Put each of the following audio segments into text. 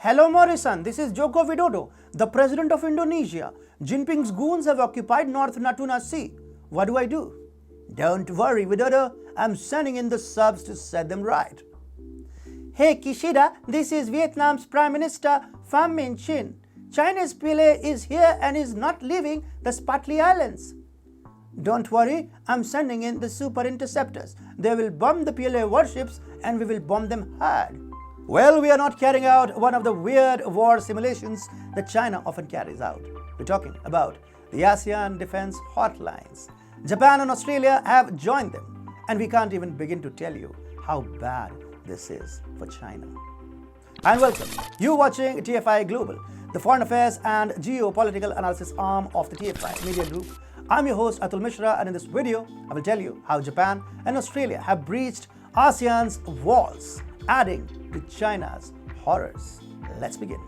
Hello Morrison, this is Joko Widodo, the president of Indonesia. Jinping's goons have occupied North Natuna Sea. What do? Don't worry, Widodo, I'm sending in the subs to set them right. Hey Kishida, this is Vietnam's Prime Minister Pham Minh Chinh. China's PLA is here and is not leaving the Spratly Islands. Don't worry, I'm sending in the super interceptors. They will bomb the PLA warships and we will bomb them hard. Well, we are not carrying out one of the weird war simulations that China often carries out. We're talking about the ASEAN defense hotlines. Japan and Australia have joined them, and we can't even begin to tell you how bad this is for China. And welcome, you're watching TFI Global, the foreign affairs and geopolitical analysis arm of the TFI Media Group. I'm your host Atul Mishra, and in this video, I will tell you how Japan and Australia have breached ASEAN's walls, adding to China's horrors. Let's begin.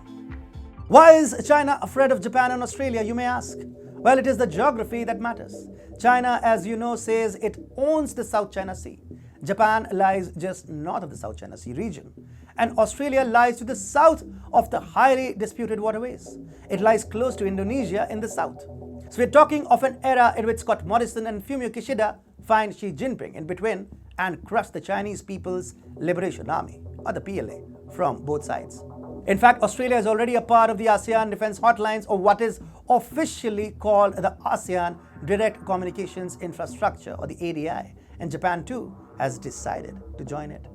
Why is China afraid of Japan and Australia, you may ask? Well, it is the geography that matters. China, as you know, says it owns the South China Sea. Japan lies just north of the South China Sea region, and Australia lies to the south of the highly disputed waterways. It lies close to Indonesia in the south. So we're talking of an era in which Scott Morrison and Fumio Kishida find Xi Jinping in between and crush the Chinese People's Liberation Army, or the PLA, from both sides. In fact, Australia is already a part of the ASEAN Defence Hotlines, or what is officially called the ASEAN Direct Communications Infrastructure, or the ADI, and Japan too has decided to join it.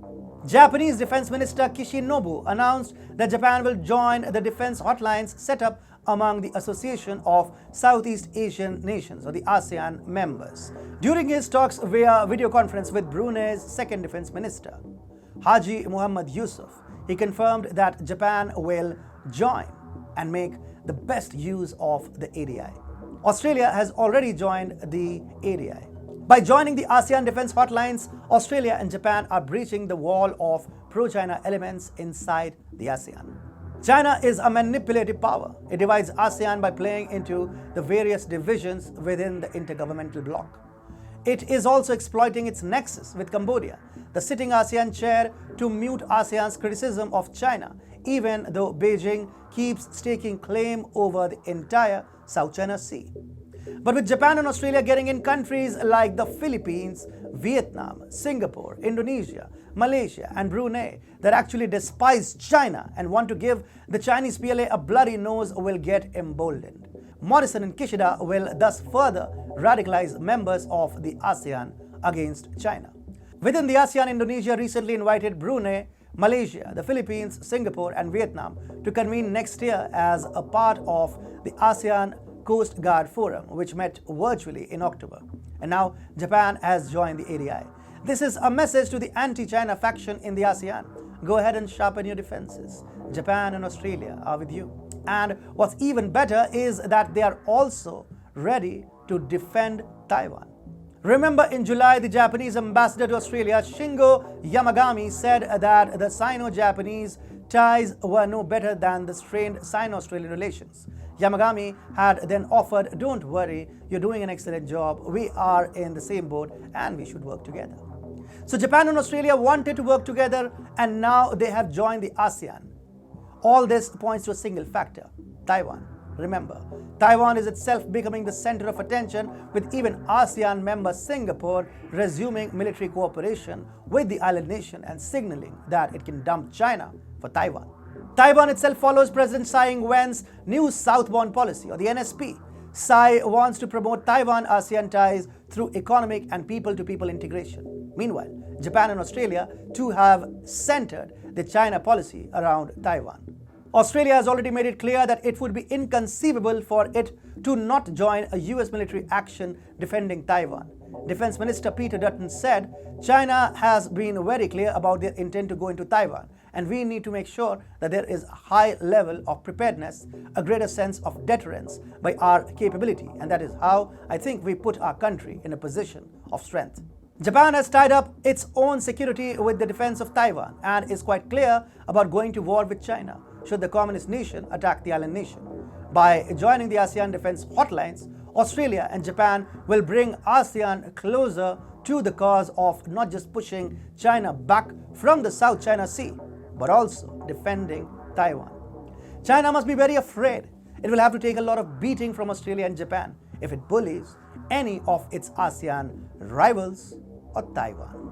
Japanese Defense Minister Kishinobu announced that Japan will join the defense hotlines set up among the Association of Southeast Asian Nations, or the ASEAN members, during his talks via video conference with Brunei's second defense minister, Haji Muhammad Yusuf. He confirmed that Japan will join and make the best use of the ADI. Australia has already joined the ADI. By joining the ASEAN defense hotlines, Australia and Japan are breaching the wall of pro-China elements inside the ASEAN. China is a manipulative power. It divides ASEAN by playing into the various divisions within the intergovernmental bloc. It is also exploiting its nexus with Cambodia, the sitting ASEAN chair, to mute ASEAN's criticism of China, even though Beijing keeps staking claim over the entire South China Sea. But with Japan and Australia getting in, countries like the Philippines, Vietnam, Singapore, Indonesia, Malaysia, and Brunei that actually despise China and want to give the Chinese PLA a bloody nose will get emboldened. Morrison and Kishida will thus further radicalize members of the ASEAN against China. Within the ASEAN, Indonesia recently invited Brunei, Malaysia, the Philippines, Singapore, and Vietnam to convene next year as a part of the ASEAN Coast Guard Forum, which met virtually in October. And now Japan has joined the ADI. This is a message to the anti-China faction in the ASEAN. Go ahead and sharpen your defenses. Japan and Australia are with you. And what's even better is that they are also ready to defend Taiwan. Remember, in July, the Japanese ambassador to Australia, Shingo Yamagami, said that the Sino-Japanese ties were no better than the strained Sino-Australian relations. Yamagami had then offered, "Don't worry, you're doing an excellent job. We are in the same boat and we should work together." So Japan and Australia wanted to work together, and now they have joined the ASEAN. All this points to a single factor: Taiwan. Remember, Taiwan is itself becoming the center of attention, with even ASEAN member Singapore resuming military cooperation with the island nation and signaling that it can dump China for Taiwan. Taiwan itself follows President Tsai Ing-wen's new southbound policy, or the NSP. Tsai wants to promote Taiwan-ASEAN ties through economic and people-to-people integration. Meanwhile, Japan and Australia too have centered the China policy around Taiwan. Australia has already made it clear that it would be inconceivable for it to not join a US military action defending Taiwan. Defense Minister Peter Dutton said, "China has been very clear about their intent to go into Taiwan, and we need to make sure that there is a high level of preparedness, a greater sense of deterrence by our capability, and that is how I think we put our country in a position of strength." Japan has tied up its own security with the defense of Taiwan and is quite clear about going to war with China should the communist nation attack the island nation. By joining the ASEAN defense hotlines, Australia and Japan will bring ASEAN closer to the cause of not just pushing China back from the South China Sea, but also defending Taiwan. China must be very afraid. It will have to take a lot of beating from Australia and Japan if it bullies any of its ASEAN rivals or Taiwan.